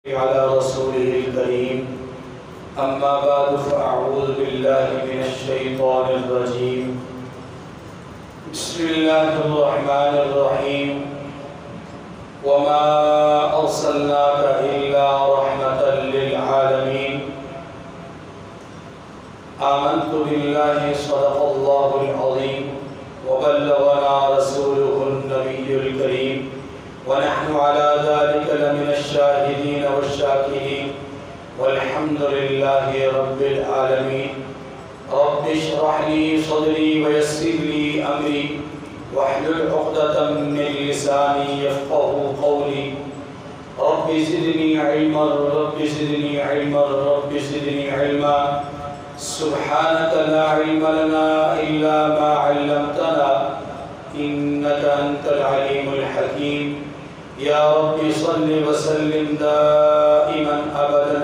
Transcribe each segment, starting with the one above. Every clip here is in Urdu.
على رسوله الكريم أما بعد فأعوذ بالله من الشيطان الرجيم بسم الله الرحمن الرحيم وما أرسلناك إلا رحمة للعالمين آمنت بالله صدق الله العظيم وبلغنا رسوله النبي الكريم ونحن على ذلك لمن الشاهدين والشاكرين والحمد لله رب العالمين رب اشرح لي صدري ويسر لي أمري واحلل عقدة من لساني يفقه قولي رب زدني علما رب زدني علما رب زدني علما سبحانك لا علم لنا إلا ما علمتنا إنك أنت العليم الحكيم يا رب صل وسلم دائما أبدا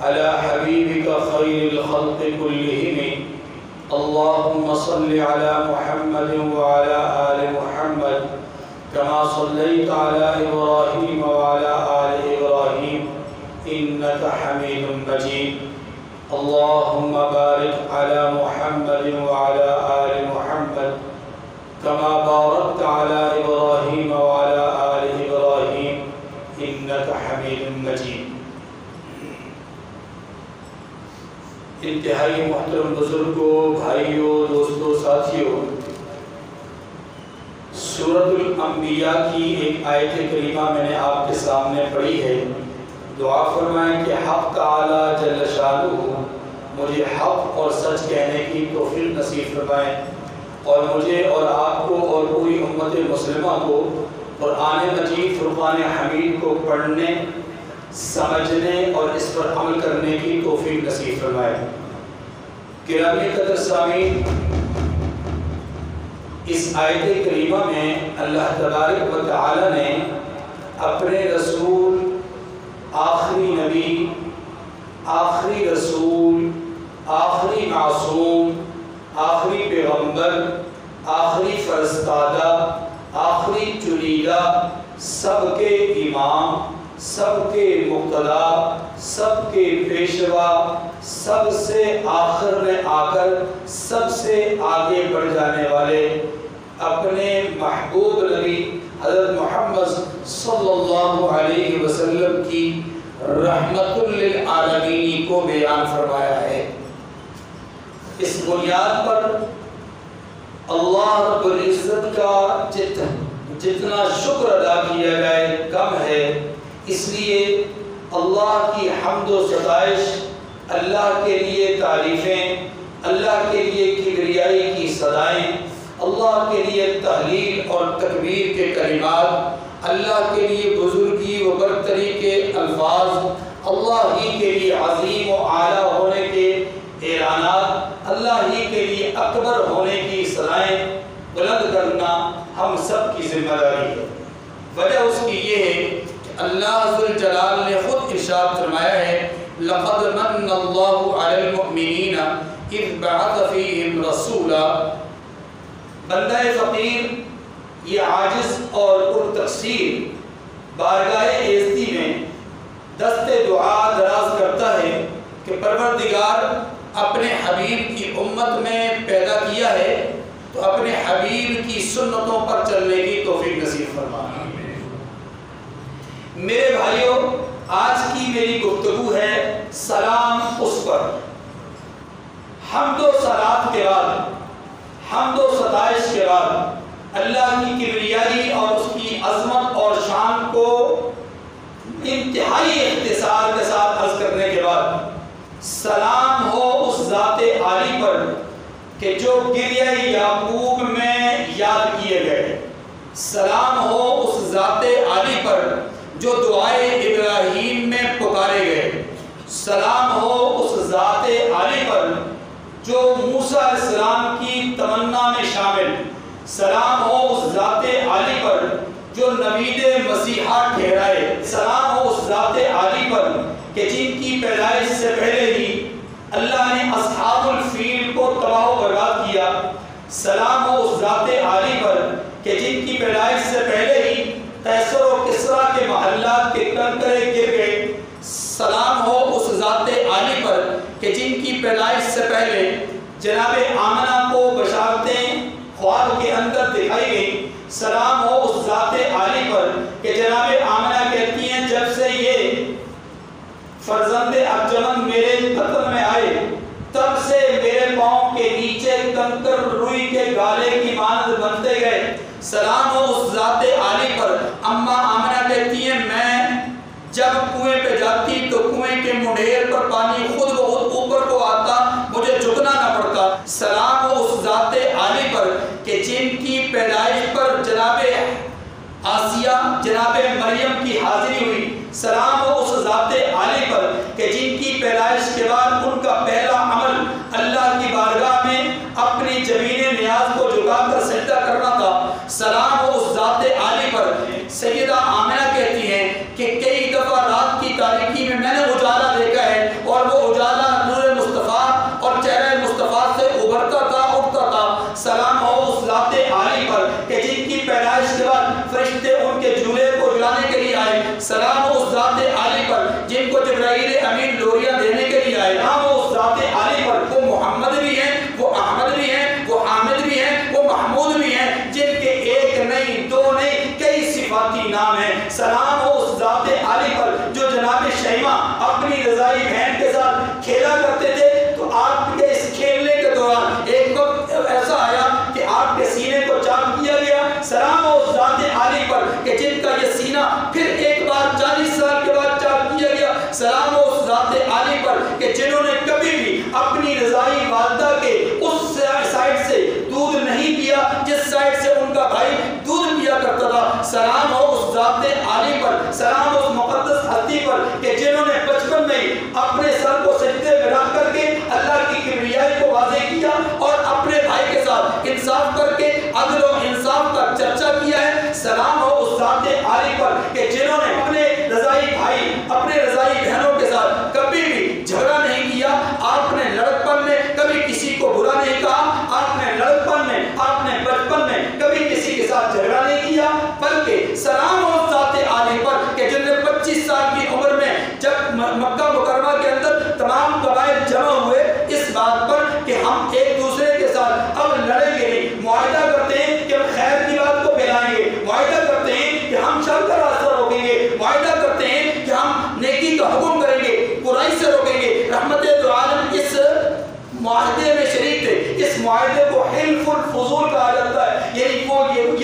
على حبيبك خير الخلق كلهم اللهم صل على محمد وعلى آل محمد كما صليت على إبراهيم وعلى آل إبراهيم إنك حميد مجيد اللهم بارك على محمد وعلى آل محمد كما باركت على إبراهيم وعلى آل إبراهيم إنك حميد مجيد انتہائی محترم بزرگوں، بھائیوں، دوستوں، ساتھیوں، سورۃ الانبیاء کی ایک آیت کریمہ میں نے آپ کے سامنے پڑھی ہے۔ دعا فرمائیں کہ حق تعالی جل شانہ مجھے حق اور سچ کہنے کی توفیق نصیب فرمائیں اور مجھے اور آپ کو اور پوری امت مسلمہ کو قرآن مجید فرقان حمید کو پڑھنے، سمجھنے اور اس پر عمل کرنے کی توفیق نصیب فرمائے۔ گرامی قدر سامعین، اس آیت کریمہ میں اللہ تبارک و تعالی نے اپنے رسول، آخری نبی، آخری رسول، آخری معصوم، آخری پیغمبر، آخری فرستادہ، آخری چنیدہ، سب کے امام، سب کے مقتدا، سب کے پیشوا، سب سے آخر میں آ کر سب سے آگے بڑھ جانے والے اپنے محبوب نبی حضرت محمد صلی اللہ علیہ وسلم کی رحمت للعالمین کو بیان فرمایا ہے۔ اس بنیاد پر اللہ رب العزت کا جتنا شکر ادا کیا جائے کم ہے، اس لیے اللہ کی حمد و ستائش، اللہ کے لیے تعریفیں، اللہ کے لیے کبریائی کی صدائیں، اللہ کے لیے تحلیل اور تکبیر کے کلمات، اللہ کے لیے بزرگی و برتری کے الفاظ، اللہ ہی کے لیے عظیم و اعلیٰ ہونے کے اعلانات، اللہ ہی کے لیے اکبر ہونے کی صدائیں بلند کرنا ہم سب کی ذمہ داری ہے۔ وجہ اس کی یہ ہے کہ اللہ ذوالجلال نے خود ارشاد فرمایا ہے لَقَدْ مَنَّ اللَّهُ عَلَى الْمُؤْمِنِينَ إِذْ بَعَثَ فِيهِمْ رَسُولًا۔ بندہ فقیر یہ عاجز اور پرتقصیر بارگاہ عزتی میں دست دعا دراز کرتا ہے کہ پروردگار اپنے حبیب کی امت میں پیدا کیا ہے تو اپنے حبیب کی سنتوں پر چلنے کی توفیق نصیب فرما۔ میرے بھائیوں، آج کی میری گفتگو ہے سلام اس پر۔ حمد و صلات کے بعد، حمد و ستائش کے بعد اللہ کی کبریائی اور اس کی عظمت اور شان کو انتہائی اختصار کے ساتھ عرض کرنے کے بعد سلام ہو اس ذات عالی پر کہ جو گریہ یعقوب میں یاد کیے گئے، سلام ہو اس ذات عالی پر جو دعائے ابراہیم میں پکارے گئے، سلام ہو اس ذات عالی پر جو موسیٰ علیہ السلام کی تمنا میں شامل، سلام ہو اس ذات عالی پر جو نوید مسیحا ٹھہرائے، سلام ہو اس ذات عالی پر کہ جن کی پیدائش سے پہلے ہی اللہ نے اصحاب الفیل کو تباہ و برباد کیا، سلام ہو اس ذات عالی پر کہ جن کی پیدائش سے پہلے ہی قیصر و کسریٰ کے محلات کے کہ جن کی پیدائش سے پہلے جناب آمنہ کو بشارتیں خواب کے اندر دکھائی گئی. سلام ہو اس ذات عالی پر کہ جناب آمنہ کہتی ہیں جب سے یہ فرزند ارجمند میرے بطن میں آئے تب سے میرے پاؤں کے نیچے کنکر روئی کے گالے کی مانند بنتے گئے. سلام ہو اس ذات عالی پر. اما آمنہ کہتی ہیں میں جب کنویں پہ جاتی تو کنویں کے منڈیر پر پانی خود بخود اوپر کو آتا, مجھے جھکنا نہ پڑتا. سلام ہو اس ذات عالی پر کہ جن کی پیدائش پر جناب آسیہ جناب مریم کی حاضری ہوئی. سلام ہو اس ذات عالی پر کہ جن کی پیدائش کے بعد ان کا پہلا عمل اللہ کی بارگاہ میں اپنی جبین نیاز کو جھکا کر سجدہ کرنا تھا. سلام ہو اس ذات عالی پر. سیدہ آمنہ کہتی ہیں کہ کئی دفعہ رات کی تاریکی میں نے اجالا دیکھا ہے اور وہ اجالا نور مصطفیٰ اور چہرہ مصطفیٰ سے ابھرتا تھا, اٹھتا تھا. سلام ہو اس ذات عالی پر کہ جن کی پیدائش کے بعد فرشتے ان کے جھولے کو جلانے کے لیے آئے. سلام ہو اس ذات عالی پر جن کو جبرائیل امین لوریاں دینے کے لیے آئے. سلام ہو اس ذات عالی پر. وہ محمد بھی ہیں, وہ احمد بھی ہیں, وہ حامد بھی ہیں, وہ محمود بھی ہیں, جن کے ایک نہیں دو نہیں کئی صفاتی نام ہیں. سلام ہو اس ذات عالی پر جو جناب شیمہ اپنی رضائی بہن کے ساتھ کھیلا کرتے تھے تو آپ کے اس کھیلنے کے دوران ایک وقت ایسا آیا کہ آپ کے سینے کو چاک کیا گیا. سلام ہو اس ذات عالی پر کہ جن کا یہ سینہ پھر ایک بار 40 سال کے بعد چاک کیا گیا. سلام ہو اس ذات عالی پر کہ جنہوں نے کبھی بھی اپنی رضائی والدہ کے اس سائڈ سے دودھ نہیں پیا جس سائڈ سے ان کا بھائی دودھ پیا کرتا تھا. سلام ہو اس ذات عالی پر. سلام ہو اس مقدس ہستی پر کہ جنہوں نے بچپن میں اپنے سر کو سجدے میں رکھ کر کے اللہ کی کبریائی کو واضح کیا اور اپنے بھائی کے ساتھ انصاف کر کے عدل و انصاف کا چرچا کیا ہے. سلام ہو اس ذات عالی پر کہ جنہوں نے اپنے رضائی بھائی اپنے رضائی بہنوں کے ساتھ کبھی بھی جھگڑا نہیں کیا. آپ نے لڑکپن میں کبھی کسی کو برا نہیں کہا. آپ نے لڑکپن میں آپ نے بچپن میں کبھی کسی کے ساتھ جھگڑا نہیں کیا. بلکہ سلام ہو اس ذات عالی پر کہ جن نے 25 سال کی عمر میں جب مکہ مکرمہ کے اندر تمام قبائل جمع ہوئے اس بات پر کہ ہم ایک دوسرے کے ساتھ اب لڑیں گے نہیں, معاہدہ کرتے ہیں کہ ہم خیر کی بات کو پھیلائیں گے, معاہدہ کرتے ہیں کہ ہم شر کا راستہ روکیں گے, معاہدہ کرتے ہیں کہ ہم نیکی کا حکم کریں گے, برائی سے روکیں گے. رحمت دو عالم اس معاہدے میں شریک تھے. اس معاہدے کو حلف الفضول کہا جاتا ہے. یعنی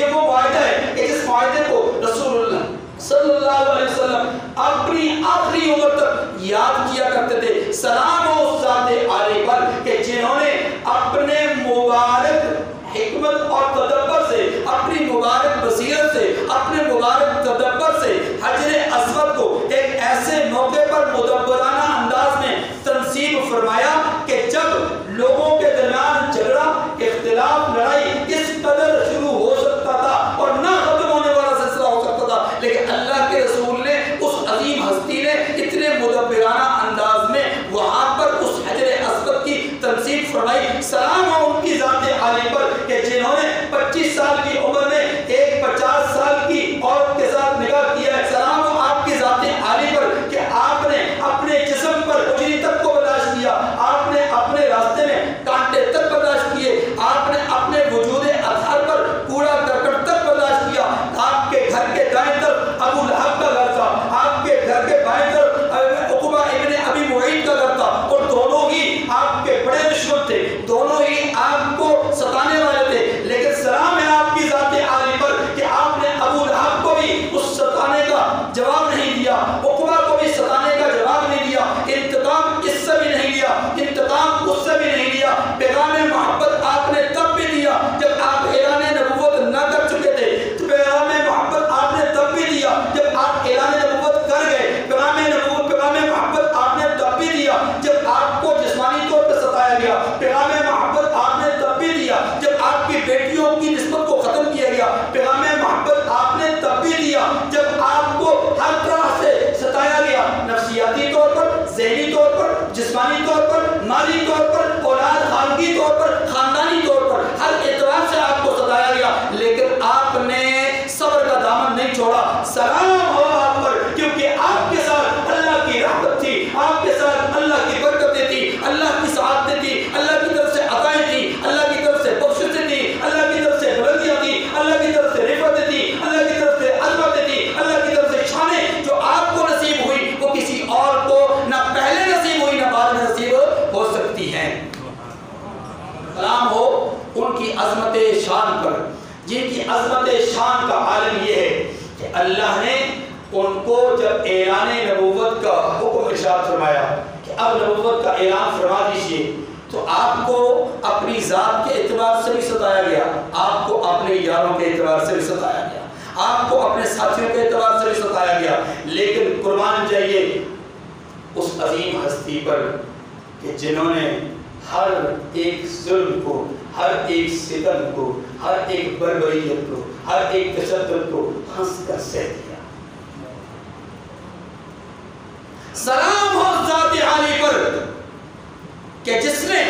یہ وہ معاہدہ ہے کہ جس معاہدے کو رسول اللہ صلی اللہ علیہ وسلم اپنی آخری عمر تک یاد کیا کرتے تھے. سلام ہو اس ذات عالی پر کہ جنہوں نے اپنے مبارک حکمت اور تدبر سے اپنی مبارک بصیرت سے اپنے مبارک تدبر سے حجر اسود کو ایک ایسے موقع پر مدبرانہ انداز میں تنصیب فرمایا کہ جب لوگوں کے درمیان جھگڑا اختلاف لڑائی اس قدر شروع ہو سکتا تھا اور نہ ختم ہونے والا سلسلہ ہو سکتا تھا, لیکن اللہ کے رسول نے اس عظیم ہستی نے اتنے مدبرانہ انداز میں وہاں پر اس حجر اسود کی تنصیب فرمائی. سلام ہو ان کی ذات عالی پر کہ جنہوں نے 25 سال کی عمر میں ایک 50 سال کی عورت کے ساتھ نکاح کیا ہے. سلام ہو آپ کی ذات عالی پر کہ آپ نے اپنے جسم پر اجری تک کو برداشت کیا, آپ نے اپنے راستے میں کانٹے تک برداشت کیے, آپ نے اپنے وجود اطہر پر کوڑا کرکٹ تک برداشت کیا. آپ کے گھر کے دائیں طرف ابو لہب کا گھر تھا, آپ کے گھر کے بائیں طرف عقبہ ابن ابی معیط کا گھر تھا اور دونوں ہی آپ کے بڑے دشمن تھے, دونوں ہی آپ کو ستانے والے تھے. لیکن سلام ہے آپ کی ذات عالی پر کہ آپ نے ابو لہب کو بھی اس ستانے کا جواب نہیں دیا, عقبہ کو بھی ستانے کا جواب نہیں دیا, انتقام اس سے بھی نہیں لیا, انتقام اس سے بھی نہیں لیا. پیغام محبت آپ نے تب بھی دیا جب آپ اعلان نبوت نہ کر چکے تھے. پیغام محبت آپ نے تب بھی دیا جب آپ اعلان نبوت کر گئے. پیغام محبت آپ نے تب بھی دیا جب آپ کو جسمانی طور پر ستایا گیا. پیغام محبت آپ نے تب بھی دیا جب آپ کی بیٹیوں کی نسبت کو ختم کیا گیا. پیغام محبت آپ نے تب بھی دیا جب آپ کو ہر طرح سے ستایا گیا, نفسیاتی طور پر, ذہنی طور پر, جسمانی طور پر, مالی طور پر, اولاد خانگی طور پر, خاندانی طور پر, ہر اعتبار سے آپ کو ستایا گیا. لیکن آپ نے صبر کا دامن نہیں چھوڑا. سلام ہو آپ پر کیونکہ آپ کے ساتھ اللہ کی رحمت تھی, آپ کے ساتھ اللہ کی برکتیں تھی, اللہ کو جب اعلان نبوت کا حکم ارشاد فرمایا کہ اب نبوت کا اعلان فرما دیجئے، تو آپ کو اپنی ذات کے اعتبار سے بھی ستایا گیا، آپ کو اپنے یاروں کے اعتبار سے بھی ستایا گیا، آپ کو اپنے ساتھیوں کے اعتبار سے بھی ستایا گیا، لیکن قربان جائیے اس عظیم ہستی پر کہ جنہوں نے ہر ایک ظلم کو، ہر ایک ستم کو، ہر ایک بربریت کو، ہر ایک تشدد کو ہنس کر سہ دیا۔ سلام ہو ذات عالی پر کہ جس نے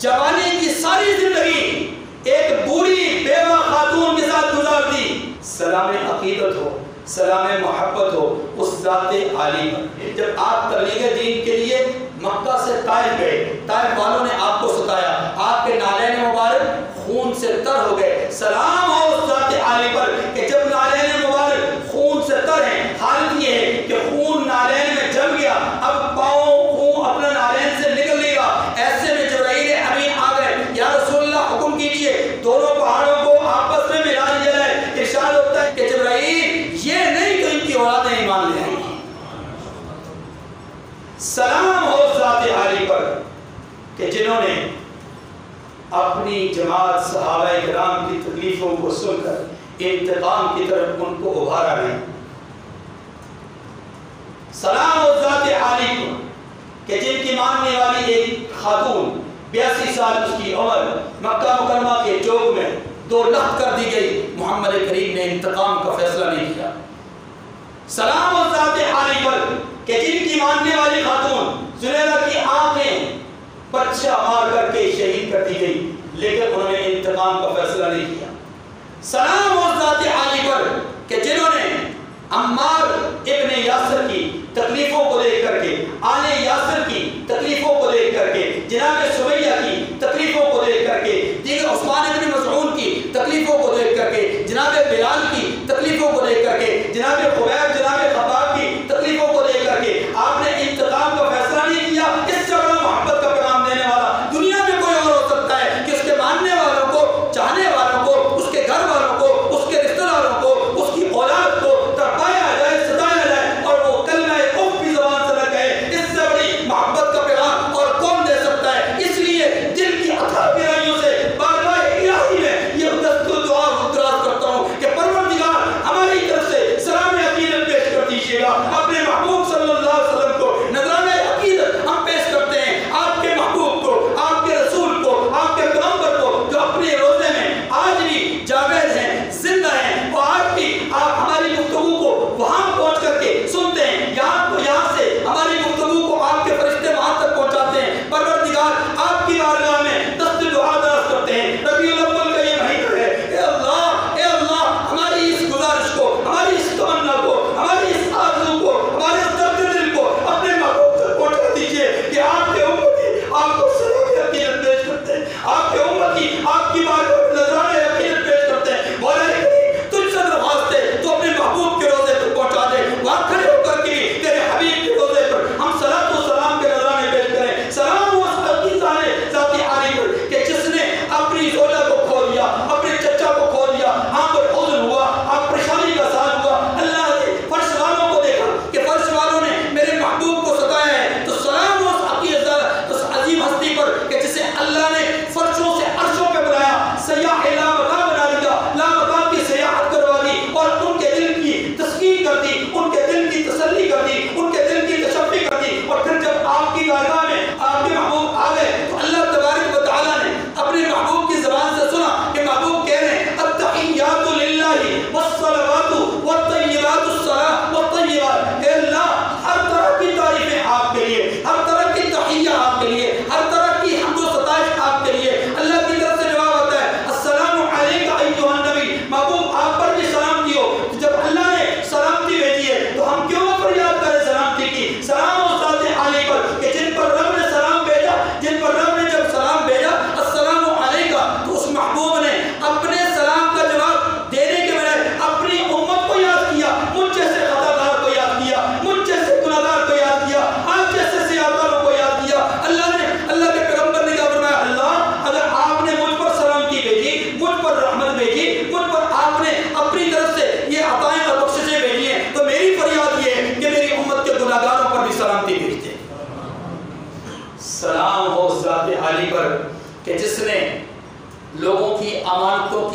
جوانی کی ساری زندگی ایک بوڑھی بیوہ خاتون کے ساتھ گزار دی۔ سلام عقیدت ہو، سلام محبت ہو اس ذات عالی پر۔ جب آپ تبلیغ دین کے لیے مکہ سے طائف گئے، طائف والوں نے آپ کو ستایا، آپ کے نالین مبارک خون سے تر ہو گئے۔ سلام ہو اس ذات عالی پر کہ جب نالین مبارک خون سے تر ہیں، حالت یہ ہے کہ خون نالین میں جم گیا، اب پاؤں خون اپنا نالین سے نکل لے گا، ایسے میں جبرائیل امین آ گئے، یا رسول اللہ حکم کیجئے دونوں پہاڑوں کو آپس میں ملا دیا جائے۔ ارشاد ہوتا ہے کہ جبرائیل یہ نہیں کہ ان کی اولادیں ایمان لے آئیں گی۔ سلام ہو ذات عالی پر کہ جنہوں نے اپنی جماعت صحابہ کرام کی تکلیفوں کو سن کر انتقام کی طرف ان کو ابھارا نہیں۔ سلام ہو ذات عالی پر کہ جن کی ماننے والی ایک خاتون 82 سال اس کی عمر مکہ مکرمہ کے چوک میں 2 لخت کر دی گئی، محمد کریم نے انتقام کا فیصلہ نہیں کیا۔ سلام ہو ذات عالی پر کہ جن کی ماننے والی خاتون زلیخا کی آنکھیں بچہ مار کر کے شہید کر دی گئی، لیکن انہوں نے انتقام کا فیصلہ نہیں کیا۔ سلام ہو ذات عالی پر کہ جنہوں نے عمار ابن یاسر کی تکلیفوں کو دیکھ کر کے، آل یاسر کی تکلیفوں کو دیکھ کر کے، جناب سمیہ کی تکلیفوں کو دیکھ کر کے، دیگر عثمان ابن مظعون کی تکلیفوں کو دیکھ کر کے، جناب بلال کی تکلیفوں کو دیکھ کر کے، جناب خبیب، جناب خباب کی تکلیفوں کو دیکھ کر کے آپ نے انتقام کا فیصلہ نہیں کیا۔ اس سے بڑا محبت کا پیغام دینے والا دنیا میں کوئی اور ہو سکتا ہے کہ اس کے ماننے والوں کو، چاہنے والوں کو، اس کے گھر والوں کو، اس کے رشتہ داروں کو، اس کی اولاد کو تڑپایا جائے، ستایا جائے اور وہ کلمہ کفر بھی زبان سے نہ کہے۔ اس سے بڑی محبت کا پیغام اور کون دے سکتا ہے؟ اس لیے دل کی اتھا گہرائیوں سے بارگاہ الہی میں یہ دعا دراز کرتا ہوں کہ پروردگار ہماری طرف سے سلام عقیدت پیش کر دیجیے گا۔ اپنے محبوب صلی اللہ علیہ وسلم کو نذرانہ عقیدت ہم پیش کرتے ہیں، آپ کے محبوب کو، آپ کے رسول کو، آپ کے پیغمبر کو، جو اپنے روزے میں آج بھی جاوید ہیں، زندہ ہیں، اور آج بھی آپ ہماری گفتگو کو وہاں پہنچ کر کے سنتے ہیں، یہاں سے ہماری گفتگو کو آپ کے فرشتے وہاں تک پہنچاتے ہیں۔ پروردگار آپ کی بارگاہ میں دست دعا دراز کرتے ہیں۔ ربیع الاول کا یہ مہینہ ہے، اے اللہ ہماری اس گزارش کو، ہماری اس تمنا کو، ہماری اس آرزو کو، ہمارے اس درد دل کو اپنے محبوب تک پہنچا دیجیے کہ آپ کے امتی آپ کو سلام عقیدت پیش کرتے ہیں، آپ کے امتی آپ کی بارگاہ میں نذرانہ عقیدت پیش کرتے ہیں۔ مولا کریم تجھ سے درخواست ہے تو اپنے محبوب کے روزے تک پہنچا دے، وہاں کھڑے ہو کر کے تیرے حبیب کے روزے پر ہم صلاۃ و سلام کے نذرانے پیش کریں۔ سلام ہو اس ذات عالی پر کہ جس نے اپنی زوجہ کو کھو دیا، اپنے چچا کو کھو دیا، ہاں پر حزن ہوا، آپ پریشانی کا سال ہوا، اللہ نے فرش والوں کو دیکھا کہ فرش والوں نے میرے محبوب کو ستایا ہے، تو سلام ہو اس عظیم ہستی پر کہ جسے اللہ نے فرشوں سے عرشوں پہ بلایا، سیاح لامکان بنا دیا، لامکان کی سیاحت کروا دی اور ان کے دل کی تسکین کر دی، ان کے دل کی تسلی کر دی، ان کے دل کی تشفی کر دی۔ اور پھر جب آپ کی بارگاہ میں آپ کے محبوب آ گئے تو اللہ تبارک و تعالیٰ نے اپنے محبوب کی زبان سے سنا کہ محبوب کہہ رہے ہیں التحیات للہ والصلوات والطیبات الصلاۃ والطیبات۔ اے اللہ ہر طرح کی تعریفیں آپ کے لیے، ہر طرح کی تحیہ آپ کے لیے، ہر طرح کی حمد و ستائش آپ کے لیے۔ اللہ کی طرف سے جواب آتا ہے السلام علیک ایھا النبی، محبوب آپ پر بھی سلامتی ہو۔ جب اللہ نے سلامتی بھیجی ہے تو ہم کیوں فریاد کریں سلام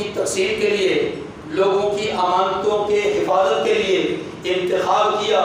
کی تقسیم کے لیے، لوگوں کی امانتوں کے حفاظت کے لیے انتخاب کیا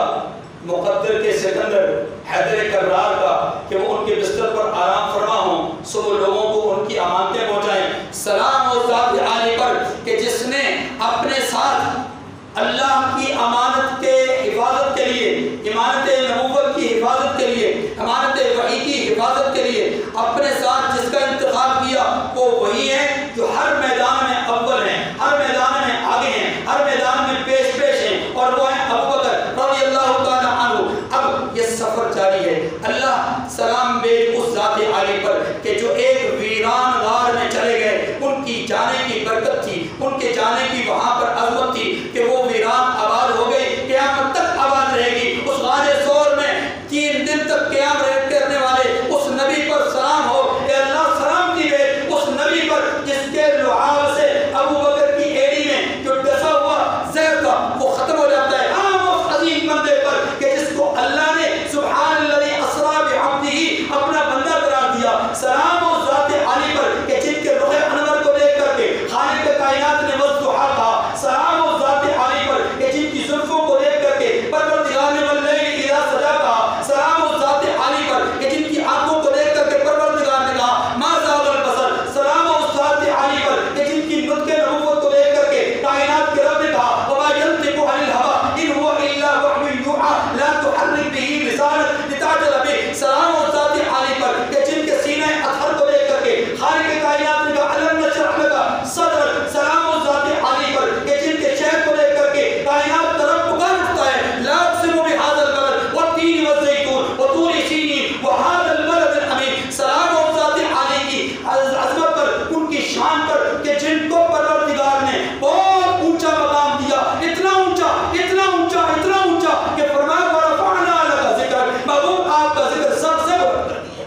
مقدر کے سکندر حیدر کرار کا کہ وہ ان کے بستر پر آرام فرما ہوں، سو وہ لوگوں کو ان کی امانتیں پہنچائیں۔ سلام اس ذات عالی پر کہ جس نے اپنے ساتھ اللہ کی امانت کے حفاظت کے لیے، امانت نبوت کی حفاظت کے لیے، امانت وحی کی حفاظت کے لیے اپنے ساتھ جس کا انتخاب کیا وہ وہی ہے جو ہر میدان میں اول ہیں، ہر میدان میں آگے ہیں، ہر میدان میں پیش ہیں، اور وہ ہے ابو بکر رضی اللہ تعالی عنہ۔ اب یہ سفر جاری ہے، اللہ سلام بھیج اس ذات عالی پر کہ جو ایک ویران غار میں چلے گئے، ان کی جانے کی برکت تھی، ان کے جانے کی وہاں پر عظمت تھی کہ وہ ویران آباد ہو گئی، قیامت تک آباد رہے گی۔ اس غار سور میں 3 دن تک قیام کرنے والے اس نبی پر سلام ہو، اے اللہ سلام کی بھیج اس نبی پر جس کے لعاب سے ابو بکر کی ایڑی میں جو ڈسا ہوا زہر تھا وہ ختم ہو جاتا ہے، عام اس عظیم بندے پر کہ جس کو اللہ نے سبحان الذی اسری بعبدہ اپنا بندہ قرار دیا۔ سلام اس ذات عالی پر کہ جن کے رخ انور کو دیکھ کر کے خالق کائنات نے والضحیٰ کہا۔ سلام اس ذات عالی پر کہ جن کی زلفوں کو دیکھ کر کے پروردگار نے واللیل اذا سجا کہا۔ سلام اس ذات عالی پر کہ جن کی آنکھوں کو دیکھ کر کے پروردگار نے کہا ما زاغ البصر۔ سلام اس ذات عالی پر کہ جن کی نطق نبوت کو دیکھ کر کے کائنات کے رب نے کہا وما ينطق عن الهوى ان هو الا وحی یوحى لا تحرک به لسانك لتعجل به۔ سلام اس ذات عالی پر کہ جن کے سینے اطہر کو دیکھ کر کے خالق کائنات نے کہا الم نشرح لك صدرك۔ سلام اس ذات عالی پر کہ جن کے شہر کو دیکھ کر کے کائنات طرف پکار اٹھتا ہے لا اقسم بهذا البلد والتين والزيتون وطور سينين وهذا البلد الامين۔ سلام اس ذات عالی کی عظمت پر، ان کی شان پر کہ جن کو پروردگار نے بہت اونچا مقام دیا، اتنا اونچا اتنا اونچا اتنا اونچا کہ فرمایا ورفعنا لك ذکرک، محبوب آپ کا ذکر سب سے بلند کر دیا۔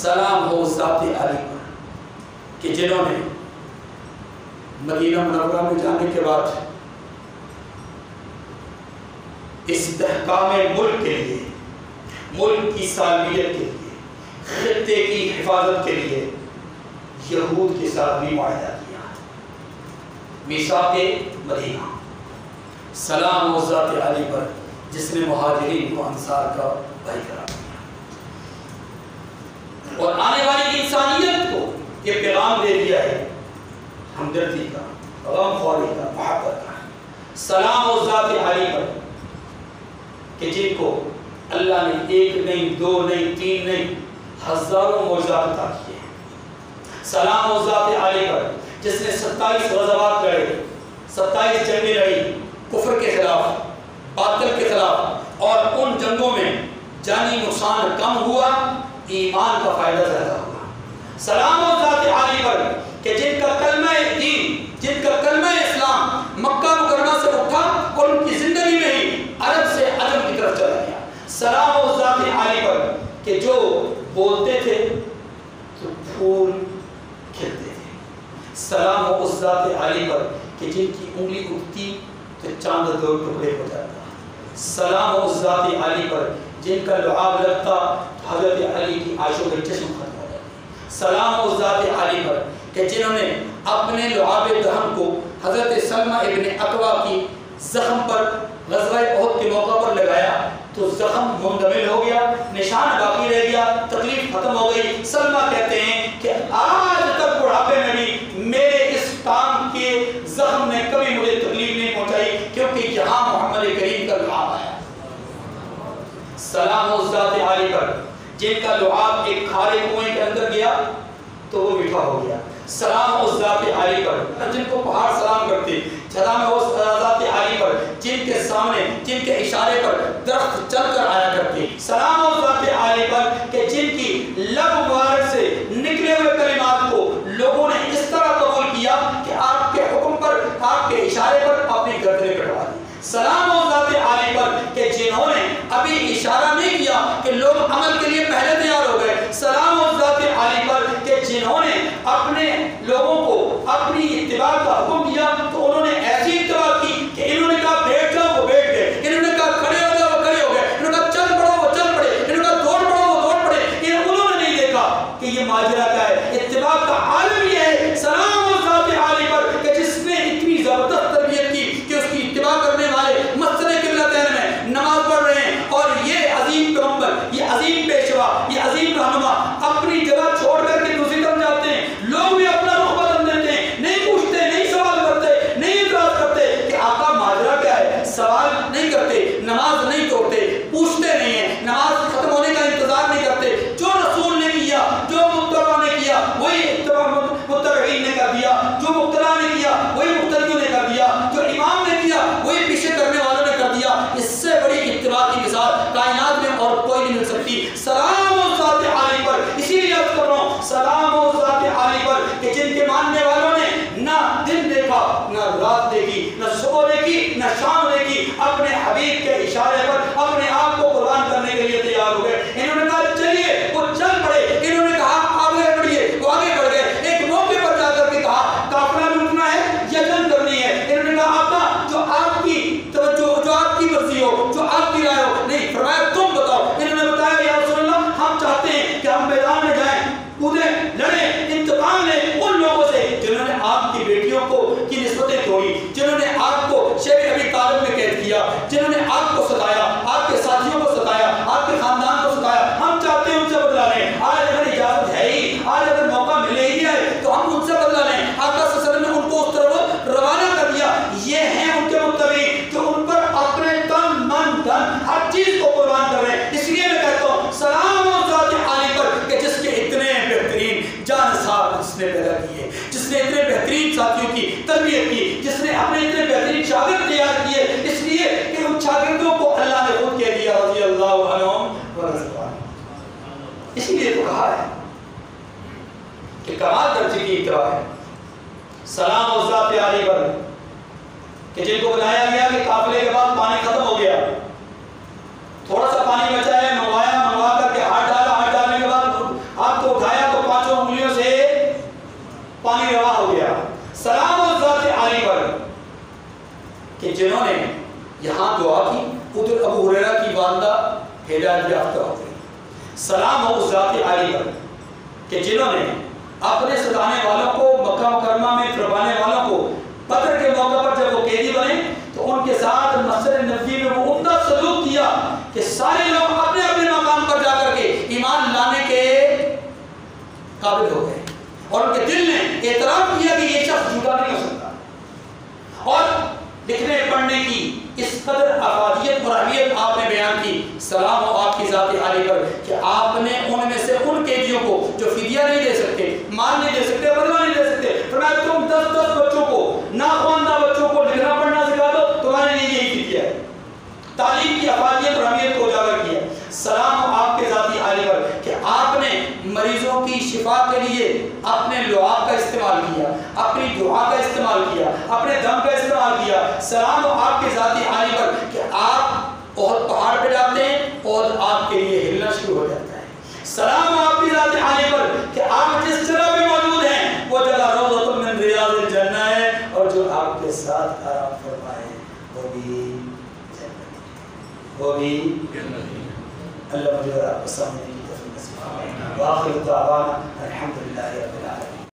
سلام ہو ذات عالی پر کہ جنہوں نے مدینہ منورہ میں جانے کے بعد استحکام ملک کے لیے، ملک کی سالمیت کے لیے، خطے کی حفاظت کے لیے یہود کے ساتھ بھی معاہدہ کیا، میثاق مدینہ۔ سلام و ذات علی پر جس نے مہاجرین کو انصار کا بھائی قرار دیا اور آنے والی انسانیت کو یہ پیغام دے دیا ہے ہمدردی کا، غم خواری کا، محبت کا۔ سلام و ذات علی پر کہ جن کو اللہ نے 1 نہیں 2 نہیں 3 نہیں ہزاروں معجزات عطا کیے۔ سلام و ذات عالی پر جس نے 27 غزوات لڑے، 27 جنگیں لڑی کفر کے خلاف، باطل کے خلاف، اور ان جنگوں میں جانی نقصان کم ہوا، ایمان کا فائدہ زیادہ ہوا۔ سلام و ذات عالی پر کہ جن کا کلمہ دین، جن کا کلمہ اسلام مکہ مکرمہ سے اٹھا اور ان کی زندگی میں ہی عرب سے عجم کی طرف چلا گیا۔ سلام و ذات عالی پر کہ جو بولتے تھے تو پھول کھلتے تھے۔ سلام و ذات عالی پر کہ جن کی انگلی اٹھتی تو چاند 2 ٹکڑے ہو جاتا۔ سلام و ذات عالی پر جن کا لعاب لگتا حضرت علی کی عاشق کے چشم ختم ہو جاتے۔ سلام و ذات عالی پر کہ جنہوں نے اپنے لعاب دہن کو حضرت سلمہ ابن اقوا کی زخم پر غزوہ احد کے موقع پر لگایا تو زخم مندمل ہو گیا، نشان باقی رہ گیا، تکلیف ختم ہو گئی۔ سلمہ کہتے ہیں کہ آج تک بڑھاپے میں بھی میرے اس ٹانگ کے زخم نے کبھی مجھے تکلیف نہیں پہنچائی کیونکہ یہاں محمد کریم کا لعاب آیا۔ سلام و ذات عالی پر جن کا لعاب ایک کھارے کنویں کے اندر گیا تو وہ میٹھا ہو گیا۔ سلام و ذات عالی پر جن کو پہاڑ سلام کرتے، سلام و ذات عالی پر جن کے سامنے، جن کے اشارے پر درخت چل کر آیا کرتے۔ سلام و ذات عالی پر کہ جن کی لب مبارک سے نکلے ہوئے کلمات کو لوگوں نے اس طرح قبول کیا کہ آپ کے حکم پر، آپ کے اشارے پر اپنی گردنیں کٹوا دی۔ سلام و ذات عالی پر کہ جنہوں نے ابھی اشارہ نہیں کیا کہ لوگ عمل کے لیے پہلے تیار ہو گئے۔ سلام و ذات عالی پر کہ جنہوں نے اپنے لوگوں کو اپنی اتباع کا حکم دیا تو انہوں نے ایسی اتباع کی کہ انہوں نے کہا بیٹھ جاؤ وہ بیٹھ گئے، انہوں نے کہا کھڑے ہو جاؤ وہ کھڑے ہو گئے، انہوں نے کہا چل پڑو وہ چل پڑے، انہوں نے کہا دوڑ پڑو وہ دوڑ پڑے۔ انہوں نے نہیں دیکھا کہ یہ نہ شام نے کی، اپنے حبیب کے اشارے پر اپنے آپ کو قربان کرنے کے لیے تیار ہو گئے. انہوں نے کہا چلیے، وہ چل پڑے. انہوں نے کہا آگے بڑھیے، وہ آگے بڑھ گئے. ایک موقع پر جا کر کے کہا قافلہ لوٹنا ہے یا جنگ کرنی ہے؟ انہوں نے کہا آقا جو آپ کی توجہ، جو آپ کی مرضی ہو، جو آپ کی رائے ہو. نہیں، فرمایا تم بتاؤ. انہوں نے بتایا یا رسول اللہ ہم چاہتے ہیں کہ ہم میدان میں جائیں، کودیں، لڑیں، انتقام لیں ان لوگوں سے جنہوں نے آپ کی بیٹیوں کو کی نسبتیں توڑی، جنہوں نے آپ کو شیخ ابی طالب میں قید کیا، جنہوں نے آپ کو ستایا، آپ کے ساتھیوں کو ستایا، آپ کے خاندان کو ستایا. ہم چاہتے ہیں ان سے بدلہ لیں. آج اگر اجازت ہے ہی، آج اگر موقع ملے ہی ہے تو ہم ان سے بدلہ لیں. آقا صلی اللہ علیہ وسلم نے ان کو اس طرف روانہ کر دیا. یہ ہیں ان کے متبعین جو ان پر اپنے تن من دھن ہر چیز کو قربان کر رہے ہیں. اس لیے میں کہتا ہوں سلام و ذات عالی پر کہ جس کے اتنے بہترین جانصار جس نے پیدا کیے، جس نے اتنے بہترین ساتھیوں کی تربیت کی، جس نے اپنے اتنے بہترین شاگرد تیار کیے. اس لیے کہ ان شاگردوں کو اللہ نے خود کہہ دیا رضی اللہ عنہم ورضوا عنہم. اس لیے تو کہا ہے کہ کمال درجے کی اتباع ہے سلام و ذات عالی پر کہ جن کو بتایا گیا کہ قافلے کے بعد پانی ختم ہو گیا، تھوڑا سا پانی بچا ہے، منگوا کر کے ہاتھ ڈالا، ہاتھ ڈالنے کے بعد ہاتھ کو اٹھایا تو 5 انگلیوں سے پانی روا ہو گیا. سلام و ذات عالی پر کہ جنہوں نے یہاں دعا کی، ادھر ابو ہریرہ کی والدہ ہدایت یافتہ ہو گئی. سلام و ذات عالی پر کہ جنہوں نے اپنے ستانے والوں کو، مکہ مکرمہ میں پھروانے والوں کو بدر کے موقع پر جب وہ قیدی بنے تو ان کے ساتھ مسجد نبوی میں وہ عمدہ سلوک کیا کہ سارے لوگ اپنے اپنے مقام پر جا کر کے ایمان لانے کے قابل ہو گئے اور ان کے دل نے اعتراف کیا کہ یہ شخص جھوٹا نہیں ہو سکتا. اور لکھنے پڑھنے کی اس قدر افادیت اور اہمیت آپ نے بیان کی. سلام و آپ کی ذات عالی پر کہ آپ نے ان میں سے ان قیدیوں کو جو فدیہ نہیں دے سکتے، مال نہیں دے سکتے، بدلہ نہیں دے سکتے، فرمایا تم 10 بچوں کو، ناخواندہ بچوں کو لکھنا پڑھنا سکھا دو، تمہارے لیے یہی فدیہ ہے. تعلیم کی افادیت اور اہمیت کو اجاگر کیا. سلام و آپ کے ذاتی عالی پر کہ آپ نے مریضوں کی شفا کے لیے اپنے لعاب کا استعمال کیا، اپنی دعا کا استعمال کیا، اپنے دم کا استعمال کیا. سلام و آپ کے ذاتی عالی پر کہ آپ اور پہاڑ پہ جاتے ہیں اور آپ کے لیے ہلنا شروع ہو جاتا ہے. سلام و آپ کی ذاتی عالی پر کہ آپ جس جگہ پہ موجود ہیں وہ جگہ روضۃ من ریاض الجنہ ہے، اور جو آپ کے ساتھ آرام فرمائے وہ بھی اللہ مجھے اور آپ کو سامنے کی توفیق نصیب فرمائے. وآخر دعوانا الحمدللہ رب العالمین.